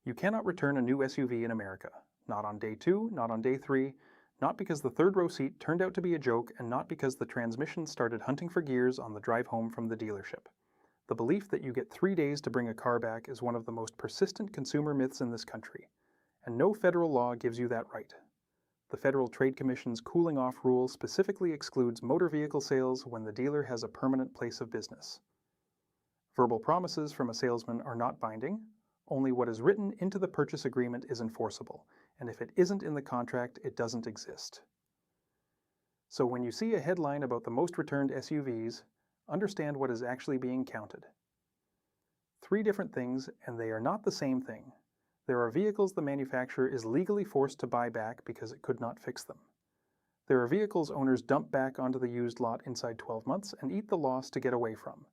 You cannot return a new SUV in America. Not on day 2, not on day 3, not because the third row seat turned out to be a joke, and not because the transmission started hunting for gears on the drive home from the dealership. The belief that you get 3 days to bring a car back is one of the most persistent consumer myths in this country, and no federal law gives you that right. The Federal Trade Commission's cooling off rule specifically excludes motor vehicle sales when the dealer has a permanent place of business. Verbal promises from a salesman are not binding. Only what is written into the purchase agreement is enforceable, and if it isn't in the contract, it doesn't exist. So when you see a headline about the most returned SUVs, understand what is actually being counted. 3 different things, and they are not the same thing. There are vehicles the manufacturer is legally forced to buy back because it could not fix them. There are vehicles owners dump back onto the used lot inside 12 months and eat the loss to get away from.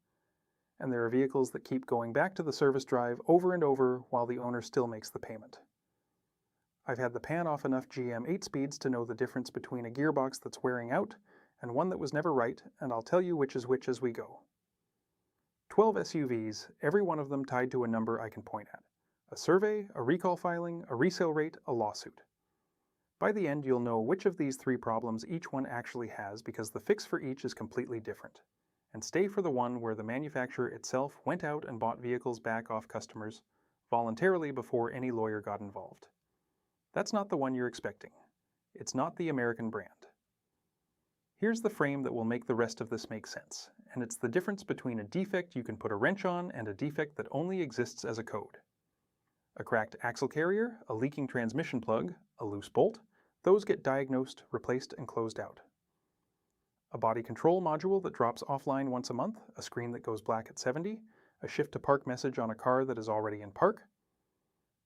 And there are vehicles that keep going back to the service drive over and over while the owner still makes the payment. I've had the pan off enough GM 8-speeds to know the difference between a gearbox that's wearing out and one that was never right, and I'll tell you which is which as we go. 12 SUVs, every one of them tied to a number I can point at. A survey, a recall filing, a resale rate, a lawsuit. By the end, you'll know which of these 3 problems each one actually has because the fix for each is completely different. And stay for the one where the manufacturer itself went out and bought vehicles back off customers voluntarily before any lawyer got involved. That's not the one you're expecting. It's not the American brand. Here's the frame that will make the rest of this make sense, and it's the difference between a defect you can put a wrench on and a defect that only exists as a code. A cracked axle carrier, a leaking transmission plug, a loose bolt, those get diagnosed, replaced, and closed out. A body control module that drops offline once a month, a screen that goes black at 70, a shift to park message on a car that is already in park.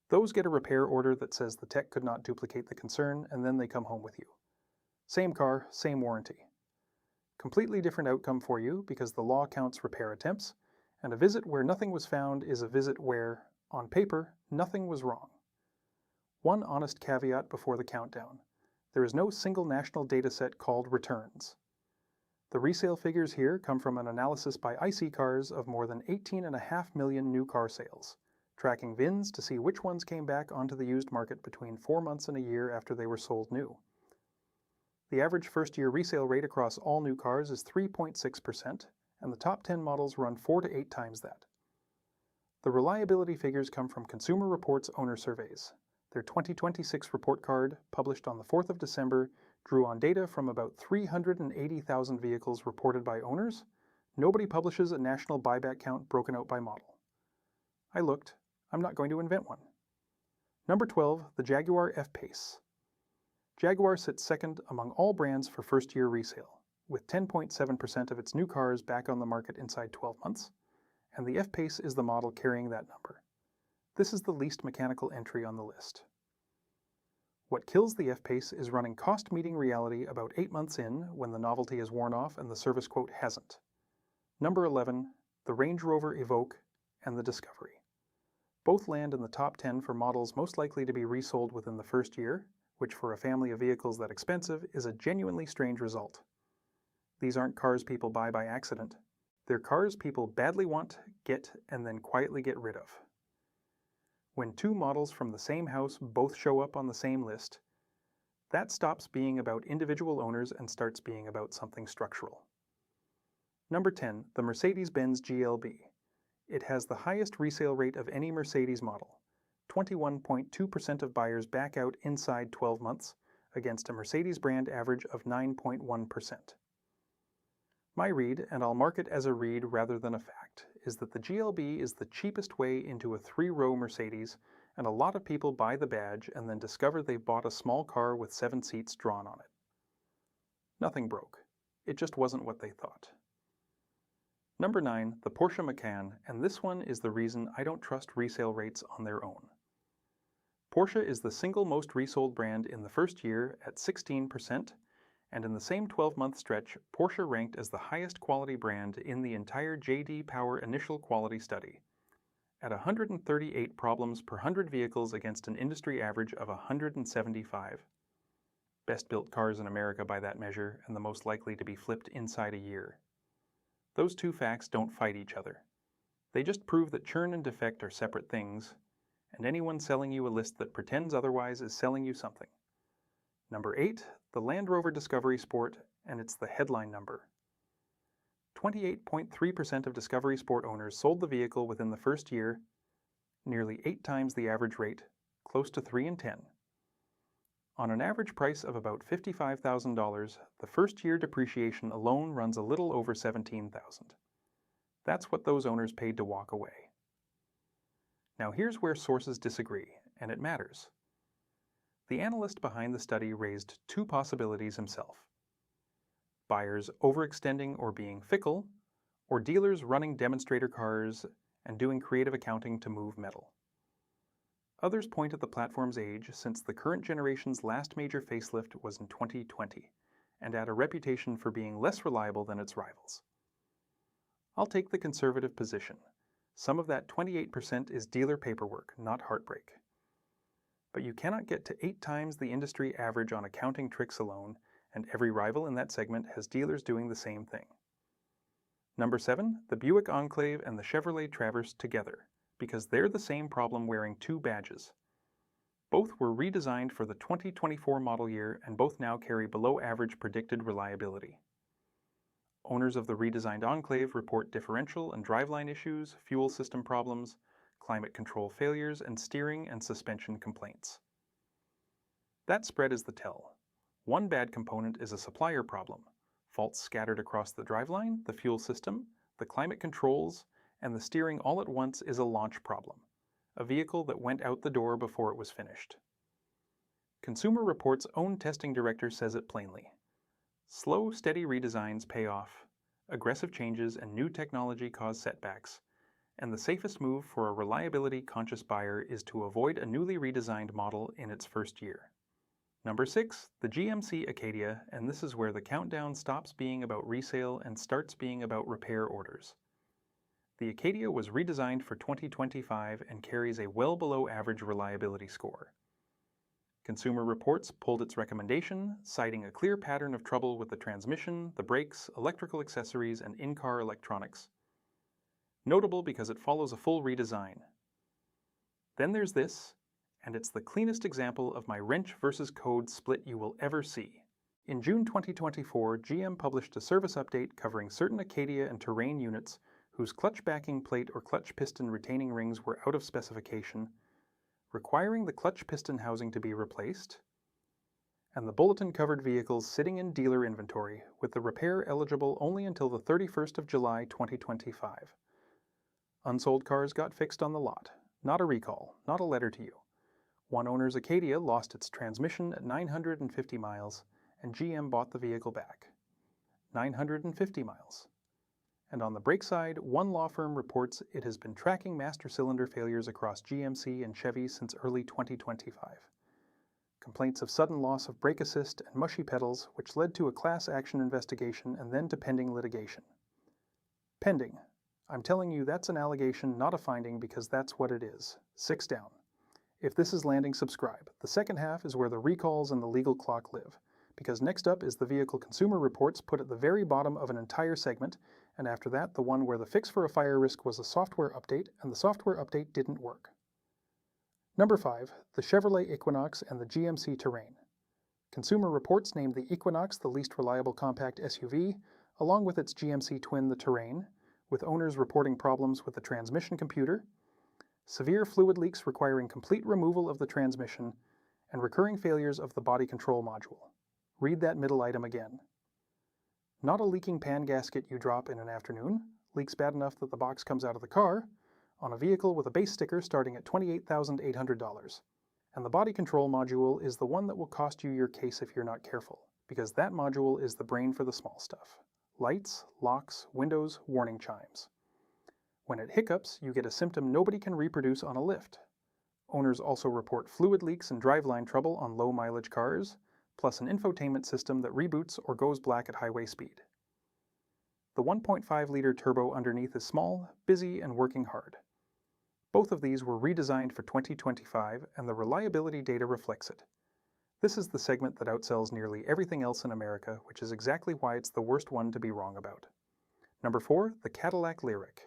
Those get a repair order that says the tech could not duplicate the concern, and then they come home with you. Same car, same warranty. Completely different outcome for you because the law counts repair attempts, and a visit where nothing was found is a visit where, on paper, nothing was wrong. One honest caveat before the countdown. There is no single national dataset called returns. The resale figures here come from an analysis by IC Cars of more than 18.5 million new car sales, tracking VINs to see which ones came back onto the used market between 4 months and a year after they were sold new. The average first-year resale rate across all new cars is 3.6%, and the top 10 models run 4 to 8 times that. The reliability figures come from Consumer Reports owner surveys. Their 2026 report card, published on the 4th of December, drew on data from about 380,000 vehicles reported by owners. Nobody publishes a national buyback count broken out by model. I looked. I'm not going to invent one. Number 12, the Jaguar F-Pace. Jaguar sits second among all brands for first-year resale, with 10.7% of its new cars back on the market inside 12 months, and the F-Pace is the model carrying that number. This is the least mechanical entry on the list. What kills the F-Pace is running cost-meeting reality about 8 months in when the novelty is worn off and the service quote hasn't. Number 11, the Range Rover Evoque and the Discovery. Both land in the top 10 for models most likely to be resold within the first year, which for a family of vehicles that expensive is a genuinely strange result. These aren't cars people buy by accident. They're cars people badly want, get, and then quietly get rid of. When 2 models from the same house both show up on the same list, that stops being about individual owners and starts being about something structural. Number 10, the Mercedes-Benz GLB. It has the highest resale rate of any Mercedes model. 21.2% of buyers back out inside 12 months, against a Mercedes brand average of 9.1%. My read, and I'll mark it as a read rather than a fact, is that the GLB is the cheapest way into a 3-row Mercedes, and a lot of people buy the badge and then discover they've bought a small car with 7 seats drawn on it. Nothing broke. It just wasn't what they thought. Number 9, the Porsche Macan, and this one is the reason I don't trust resale rates on their own. Porsche is the single most resold brand in the first year at 16%, and in the same 12-month stretch, Porsche ranked as the highest quality brand in the entire J.D. Power Initial Quality Study, at 138 problems per 100 vehicles against an industry average of 175. Best-built cars in America by that measure, and the most likely to be flipped inside a year. Those 2 facts don't fight each other. They just prove that churn and defect are separate things, and anyone selling you a list that pretends otherwise is selling you something. Number 8, the Land Rover Discovery Sport, and it's the headline number. 28.3% of Discovery Sport owners sold the vehicle within the first year, nearly 8 times the average rate, close to 3 in 10. On an average price of about $55,000, the first-year depreciation alone runs a little over $17,000. That's what those owners paid to walk away. Now here's where sources disagree, and it matters. The analyst behind the study raised 2 possibilities himself. Buyers overextending or being fickle, or dealers running demonstrator cars and doing creative accounting to move metal. Others point at the platform's age, since the current generation's last major facelift was in 2020, and at a reputation for being less reliable than its rivals. I'll take the conservative position. Some of that 28% is dealer paperwork, not heartbreak. But you cannot get to 8 times the industry average on accounting tricks alone, and every rival in that segment has dealers doing the same thing. Number 7, the Buick Enclave and the Chevrolet Traverse together, because they're the same problem wearing 2 badges. Both were redesigned for the 2024 model year and both now carry below average predicted reliability. Owners of the redesigned Enclave report differential and driveline issues, fuel system problems, climate control failures, and steering and suspension complaints. That spread is the tell. One bad component is a supplier problem, faults scattered across the driveline, the fuel system, the climate controls, and the steering all at once is a launch problem, a vehicle that went out the door before it was finished. Consumer Reports' own testing director says it plainly. Slow, steady redesigns pay off, aggressive changes and new technology cause setbacks, and the safest move for a reliability-conscious buyer is to avoid a newly redesigned model in its first year. Number 6, the GMC Acadia, and this is where the countdown stops being about resale and starts being about repair orders. The Acadia was redesigned for 2025 and carries a well below average reliability score. Consumer Reports pulled its recommendation, citing a clear pattern of trouble with the transmission, the brakes, electrical accessories, and in-car electronics. Notable because it follows a full redesign. Then there's this, and it's the cleanest example of my wrench versus code split you will ever see. In June 2024, GM published a service update covering certain Acadia and Terrain units whose clutch backing plate or clutch piston retaining rings were out of specification, requiring the clutch piston housing to be replaced, and the bulletin-covered vehicles sitting in dealer inventory, with the repair eligible only until the 31st of July 2025. Unsold cars got fixed on the lot. Not a recall, not a letter to you. One owner's Acadia lost its transmission at 950 miles, and GM bought the vehicle back. 950 miles. And on the brake side, one law firm reports it has been tracking master cylinder failures across GMC and Chevy since early 2025. Complaints of sudden loss of brake assist and mushy pedals, which led to a class action investigation and then to pending litigation. Pending. I'm telling you that's an allegation, not a finding, because that's what it is. 6 down. If this is landing, subscribe. The second half is where the recalls and the legal clock live, because next up is the vehicle Consumer Reports put at the very bottom of an entire segment, and after that the one where the fix for a fire risk was a software update, and the software update didn't work. Number 5, the Chevrolet Equinox and the GMC Terrain. Consumer Reports named the Equinox the least reliable compact SUV, along with its GMC twin, the Terrain, with owners reporting problems with the transmission computer, severe fluid leaks requiring complete removal of the transmission, and recurring failures of the body control module. Read that middle item again. Not a leaking pan gasket you drop in an afternoon, leaks bad enough that the box comes out of the car, on a vehicle with a base sticker starting at $28,800. And the body control module is the one that will cost you your case if you're not careful, because that module is the brain for the small stuff. Lights, locks, windows, warning chimes. When it hiccups, you get a symptom nobody can reproduce on a lift. Owners also report fluid leaks and driveline trouble on low-mileage cars, plus an infotainment system that reboots or goes black at highway speed. The 1.5-liter turbo underneath is small, busy, and working hard. Both of these were redesigned for 2025, and the reliability data reflects it. This is the segment that outsells nearly everything else in America, which is exactly why it's the worst one to be wrong about. Number 4, the Cadillac Lyriq.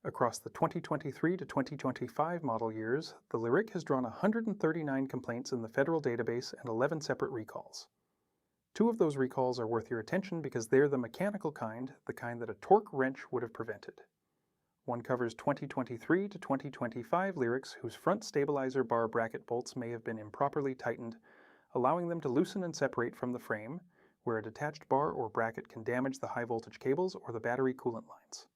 Across the 2023 to 2025 model years, the Lyric has drawn 139 complaints in the federal database and 11 separate recalls. 2 of those recalls are worth your attention because they're the mechanical kind, the kind that a torque wrench would have prevented. One covers 2023 to 2025 Lyrics whose front stabilizer bar bracket bolts may have been improperly tightened, allowing them to loosen and separate from the frame, where a detached bar or bracket can damage the high voltage cables or the battery coolant lines.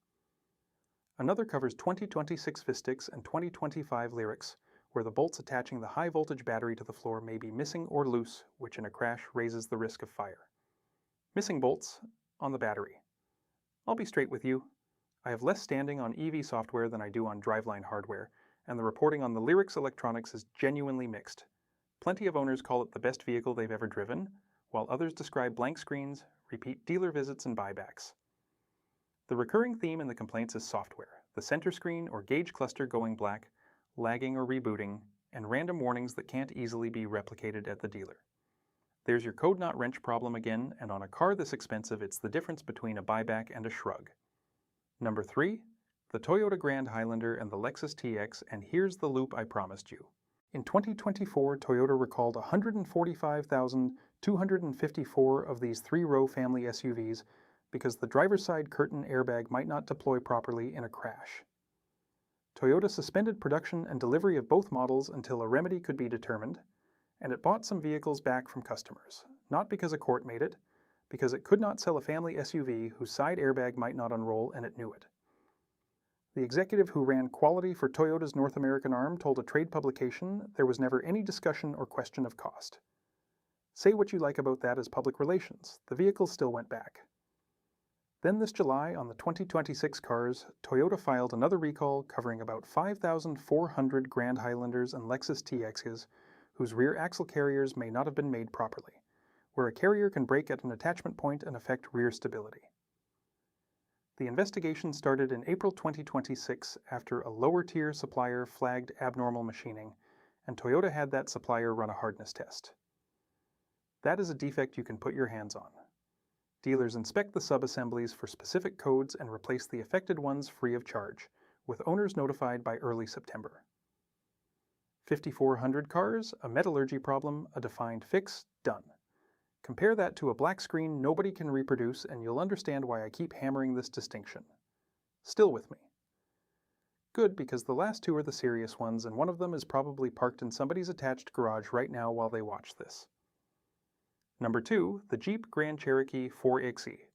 Another covers 2026 Vistix and 2025 Lyrics, where the bolts attaching the high voltage battery to the floor may be missing or loose, which in a crash raises the risk of fire. Missing bolts on the battery. I'll be straight with you. I have less standing on EV software than I do on driveline hardware, and the reporting on the Lyrics electronics is genuinely mixed. Plenty of owners call it the best vehicle they've ever driven, while others describe blank screens, repeat dealer visits, and buybacks. The recurring theme in the complaints is software, the center screen or gauge cluster going black, lagging or rebooting, and random warnings that can't easily be replicated at the dealer. There's your code not wrench problem again, and on a car this expensive it's the difference between a buyback and a shrug. Number 3, the Toyota Grand Highlander and the Lexus TX, and here's the loop I promised you. In 2024, Toyota recalled 145,254 of these 3-row family SUVs because the driver's side curtain airbag might not deploy properly in a crash. Toyota suspended production and delivery of both models until a remedy could be determined, and it bought some vehicles back from customers, not because a court made it, because it could not sell a family SUV whose side airbag might not unroll and it knew it. The executive who ran quality for Toyota's North American arm told a trade publication there was never any discussion or question of cost. Say what you like about that as public relations, the vehicles still went back. Then this July, on the 2026 cars, Toyota filed another recall covering about 5,400 Grand Highlanders and Lexus TXs whose rear axle carriers may not have been made properly, where a carrier can break at an attachment point and affect rear stability. The investigation started in April 2026 after a lower-tier supplier flagged abnormal machining, and Toyota had that supplier run a hardness test. That is a defect you can put your hands on. Dealers inspect the sub-assemblies for specific codes and replace the affected ones free of charge, with owners notified by early September. 5,400 cars, a metallurgy problem, a defined fix, done. Compare that to a black screen nobody can reproduce and you'll understand why I keep hammering this distinction. Still with me? Good, because the last 2 are the serious ones and one of them is probably parked in somebody's attached garage right now while they watch this. Number 2, the Jeep Grand Cherokee 4xe.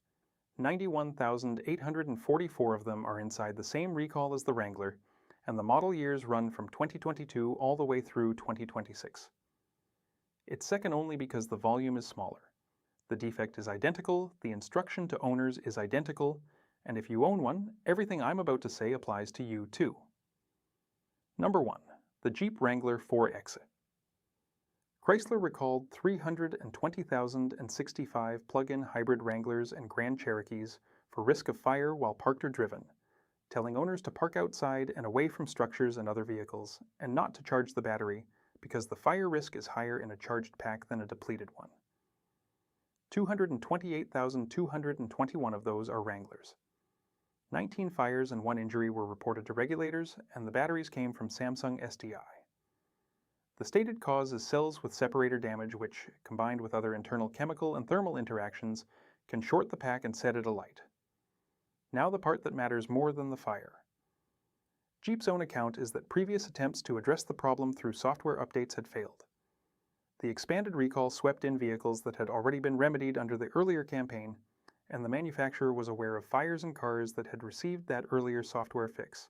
91,844 of them are inside the same recall as the Wrangler, and the model years run from 2022 all the way through 2026. It's second only because the volume is smaller. The defect is identical, the instruction to owners is identical, and if you own one, everything I'm about to say applies to you too. Number 1, the Jeep Wrangler 4xe. Chrysler recalled 320,065 plug-in hybrid Wranglers and Grand Cherokees for risk of fire while parked or driven, telling owners to park outside and away from structures and other vehicles, and not to charge the battery, because the fire risk is higher in a charged pack than a depleted one. 228,221 of those are Wranglers. 19 fires and 1 injury were reported to regulators, and the batteries came from Samsung SDI. The stated cause is cells with separator damage which, combined with other internal chemical and thermal interactions, can short the pack and set it alight. Now the part that matters more than the fire. Jeep's own account is that previous attempts to address the problem through software updates had failed. The expanded recall swept in vehicles that had already been remedied under the earlier campaign, and the manufacturer was aware of fires in cars that had received that earlier software fix.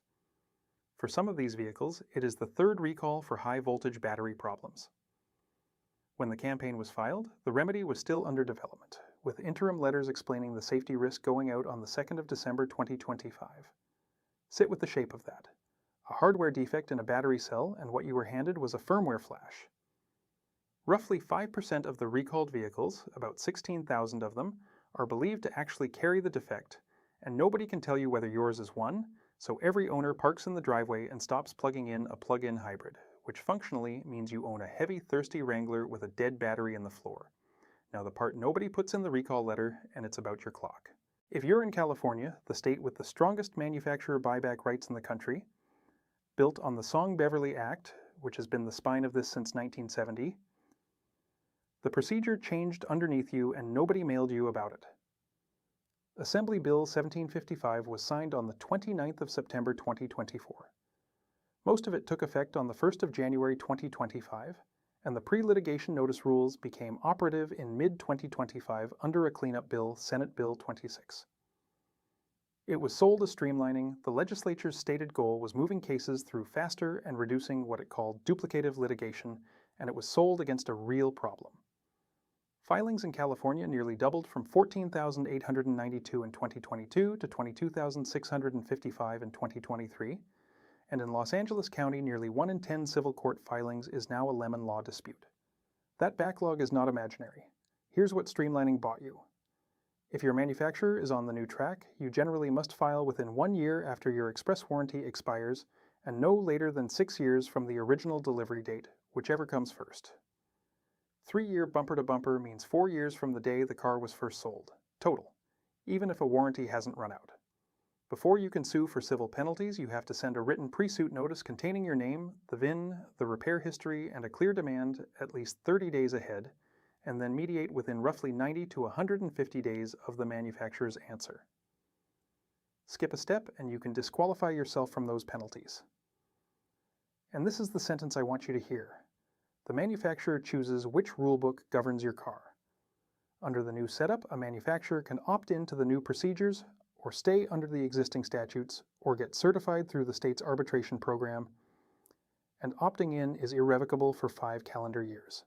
For some of these vehicles, it is the 3rd recall for high-voltage battery problems. When the campaign was filed, the remedy was still under development, with interim letters explaining the safety risk going out on the 2nd of December 2025. Sit with the shape of that. A hardware defect in a battery cell, and what you were handed was a firmware flash. Roughly 5% of the recalled vehicles, about 16,000 of them, are believed to actually carry the defect, and nobody can tell you whether yours is one, so every owner parks in the driveway and stops plugging in a plug-in hybrid, which functionally means you own a heavy, thirsty Wrangler with a dead battery in the floor. Now the part nobody puts in the recall letter, and it's about your clock. If you're in California, the state with the strongest manufacturer buyback rights in the country, built on the Song-Beverly Act, which has been the spine of this since 1970, the procedure changed underneath you and nobody mailed you about it. Assembly Bill 1755 was signed on the 29th of September 2024. Most of it took effect on the 1st of January 2025, and the pre-litigation notice rules became operative in mid-2025 under a cleanup bill, Senate Bill 26. It was sold as streamlining. The legislature's stated goal was moving cases through faster and reducing what it called duplicative litigation, and it was sold against a real problem. Filings in California nearly doubled from 14,892 in 2022 to 22,655 in 2023, and in Los Angeles County, nearly 1 in 10 civil court filings is now a lemon law dispute. That backlog is not imaginary. Here's what streamlining bought you. If your manufacturer is on the new track, you generally must file within 1 year after your express warranty expires and no later than 6 years from the original delivery date, whichever comes first. 3-year bumper-to-bumper means 4 years from the day the car was first sold, total, even if a warranty hasn't run out. Before you can sue for civil penalties, you have to send a written pre-suit notice containing your name, the VIN, the repair history, and a clear demand at least 30 days ahead, and then mediate within roughly 90 to 150 days of the manufacturer's answer. Skip a step and you can disqualify yourself from those penalties. And this is the sentence I want you to hear. The manufacturer chooses which rulebook governs your car. Under the new setup, a manufacturer can opt into the new procedures, or stay under the existing statutes, or get certified through the state's arbitration program, and opting in is irrevocable for 5 calendar years.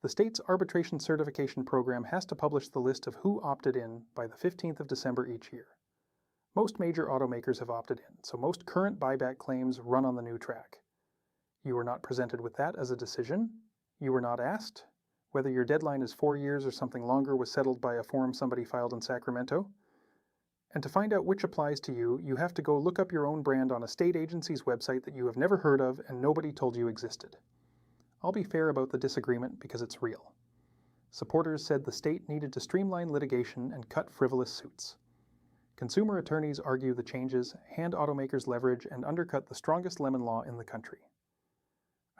The state's arbitration certification program has to publish the list of who opted in by the 15th of December each year. Most major automakers have opted in, so most current buyback claims run on the new track. You were not presented with that as a decision. You were not asked. Whether your deadline is 4 years or something longer was settled by a form somebody filed in Sacramento. And to find out which applies to you, you have to go look up your own brand on a state agency's website that you have never heard of and nobody told you existed. I'll be fair about the disagreement because it's real. Supporters said the state needed to streamline litigation and cut frivolous suits. Consumer attorneys argue the changes hand automakers leverage and undercut the strongest lemon law in the country.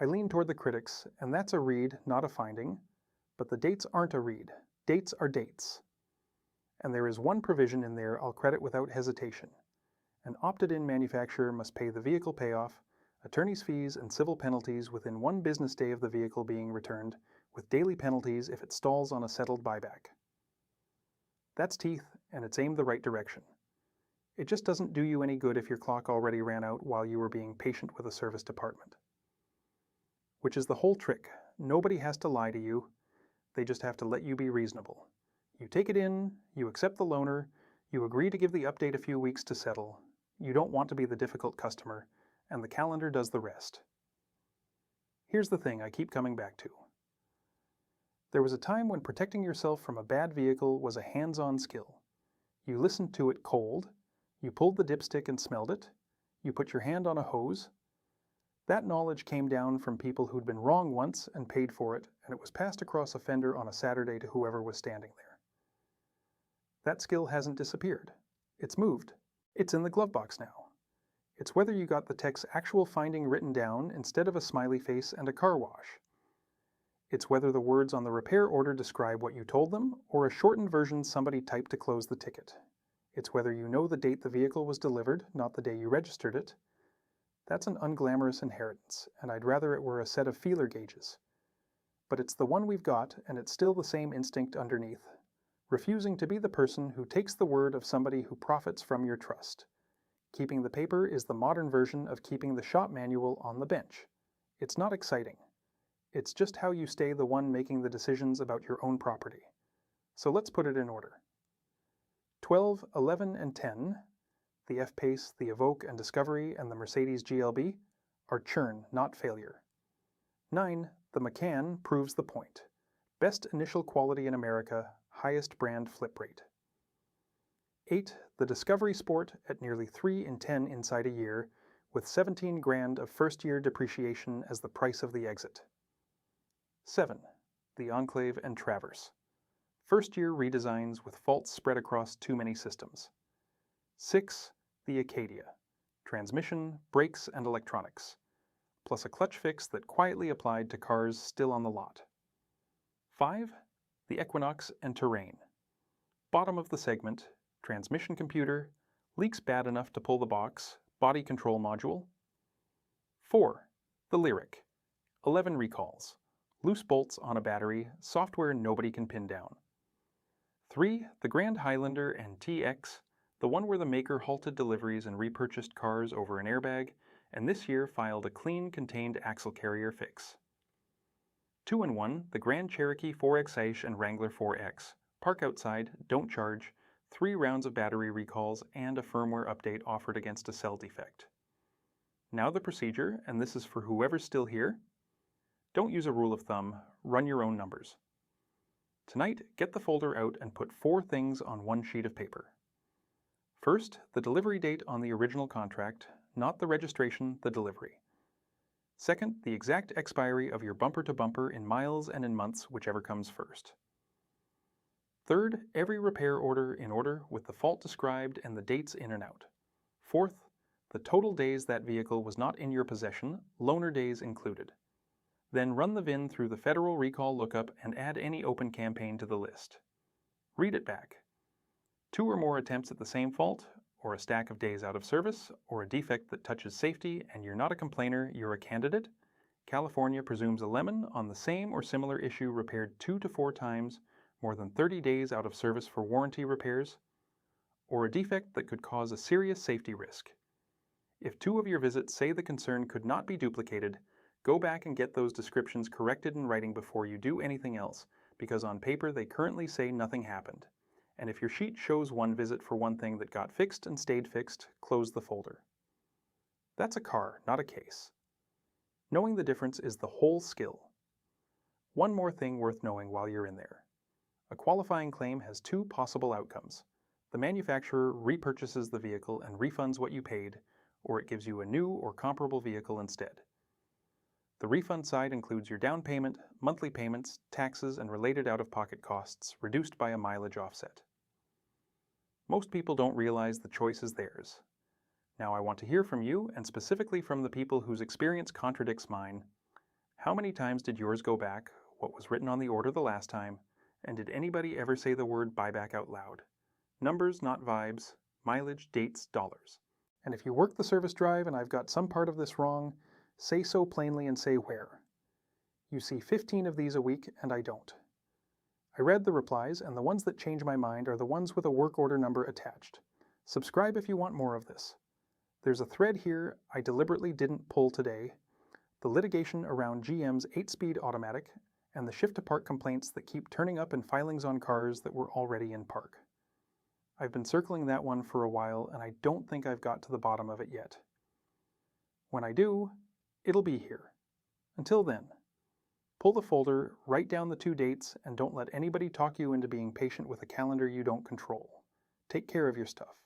I lean toward the critics, and that's a read, not a finding, but the dates aren't a read. Dates are dates. And there is one provision in there I'll credit without hesitation. An opted-in manufacturer must pay the vehicle payoff, attorney's fees, and civil penalties within 1 business day of the vehicle being returned, with daily penalties if it stalls on a settled buyback. That's teeth, and it's aimed the right direction. It just doesn't do you any good if your clock already ran out while you were being patient with a service department. Which is the whole trick. Nobody has to lie to you. They just have to let you be reasonable. You take it in, you accept the loaner, you agree to give the update a few weeks to settle. You don't want to be the difficult customer, and the calendar does the rest. Here's the thing I keep coming back to. There was a time when protecting yourself from a bad vehicle was a hands-on skill. You listened to it cold, you pulled the dipstick and smelled it, you put your hand on a hose. That knowledge came down from people who'd been wrong once and paid for it, and it was passed across a fender on a Saturday to whoever was standing there. That skill hasn't disappeared. It's moved. It's in the glove box now. It's whether you got the tech's actual finding written down instead of a smiley face and a car wash. It's whether the words on the repair order describe what you told them, or a shortened version somebody typed to close the ticket. It's whether you know the date the vehicle was delivered, not the day you registered it. That's an unglamorous inheritance, and I'd rather it were a set of feeler gauges. But it's the one we've got, and it's still the same instinct underneath. Refusing to be the person who takes the word of somebody who profits from your trust. Keeping the paper is the modern version of keeping the shop manual on the bench. It's not exciting. It's just how you stay the one making the decisions about your own property. So let's put it in order. 12, 11, and 10, the F-Pace, the Evoque and Discovery, and the Mercedes GLB, are churn, not failure. 9, the Macan proves the point. Best initial quality in America, highest brand flip rate. 8, the Discovery Sport at nearly 3 in 10 inside a year, with 17 grand of first-year depreciation as the price of the exit. 7, the Enclave and Traverse. first-year redesigns with faults spread across too many systems. 6. The Acadia, transmission, brakes, and electronics, plus a clutch fix that quietly applied to cars still on the lot. 5. The Equinox and Terrain, bottom of the segment, transmission computer, leaks bad enough to pull the box, body control module. 4. The Lyric, 11 recalls, loose bolts on a battery, software nobody can pin down. 3. The Grand Highlander and TX, the one where the maker halted deliveries and repurchased cars over an airbag, and this year filed a clean contained axle carrier fix. 2 and 1, the Grand Cherokee 4X and Wrangler 4X, park outside, don't charge, 3 rounds of battery recalls, and a firmware update offered against a cell defect. Now the procedure, and this is for whoever's still here. Don't use a rule of thumb, run your own numbers. Tonight, get the folder out and put 4 things on one sheet of paper. First, the delivery date on the original contract, not the registration, the delivery. Second, the exact expiry of your bumper-to-bumper in miles and in months, whichever comes first. Third, every repair order in order with the fault described and the dates in and out. Fourth, the total days that vehicle was not in your possession, loaner days included. Then run the VIN through the federal recall lookup and add any open campaign to the list. Read it back. 2 or more attempts at the same fault, or a stack of days out of service, or a defect that touches safety and you're not a complainer, you're a candidate. California presumes a lemon on the same or similar issue repaired 2 to 4 times, more than 30 days out of service for warranty repairs, or a defect that could cause a serious safety risk. If 2 of your visits say the concern could not be duplicated, go back and get those descriptions corrected in writing before you do anything else, because on paper they currently say nothing happened. And if your sheet shows 1 visit for one thing that got fixed and stayed fixed, close the folder. That's a car, not a case. Knowing the difference is the whole skill. One more thing worth knowing while you're in there. A qualifying claim has 2 possible outcomes. The manufacturer repurchases the vehicle and refunds what you paid, or it gives you a new or comparable vehicle instead. The refund side includes your down payment, monthly payments, taxes, and related out-of-pocket costs, reduced by a mileage offset. Most people don't realize the choice is theirs. Now I want to hear from you, and specifically from the people whose experience contradicts mine. How many times did yours go back, what was written on the order the last time, and did anybody ever say the word buyback out loud? Numbers, not vibes, mileage, dates, dollars. And if you work the service drive and I've got some part of this wrong, say so plainly and say where. You see 15 of these a week and I don't. I read the replies, and the ones that change my mind are the ones with a work order number attached. Subscribe if you want more of this. There's a thread here I deliberately didn't pull today, the litigation around GM's 8-speed automatic, and the shift-to-park complaints that keep turning up in filings on cars that were already in park. I've been circling that one for a while, and I don't think I've got to the bottom of it yet. When I do, it'll be here. Until then, pull the folder, write down the 2 dates, and don't let anybody talk you into being patient with a calendar you don't control. Take care of your stuff.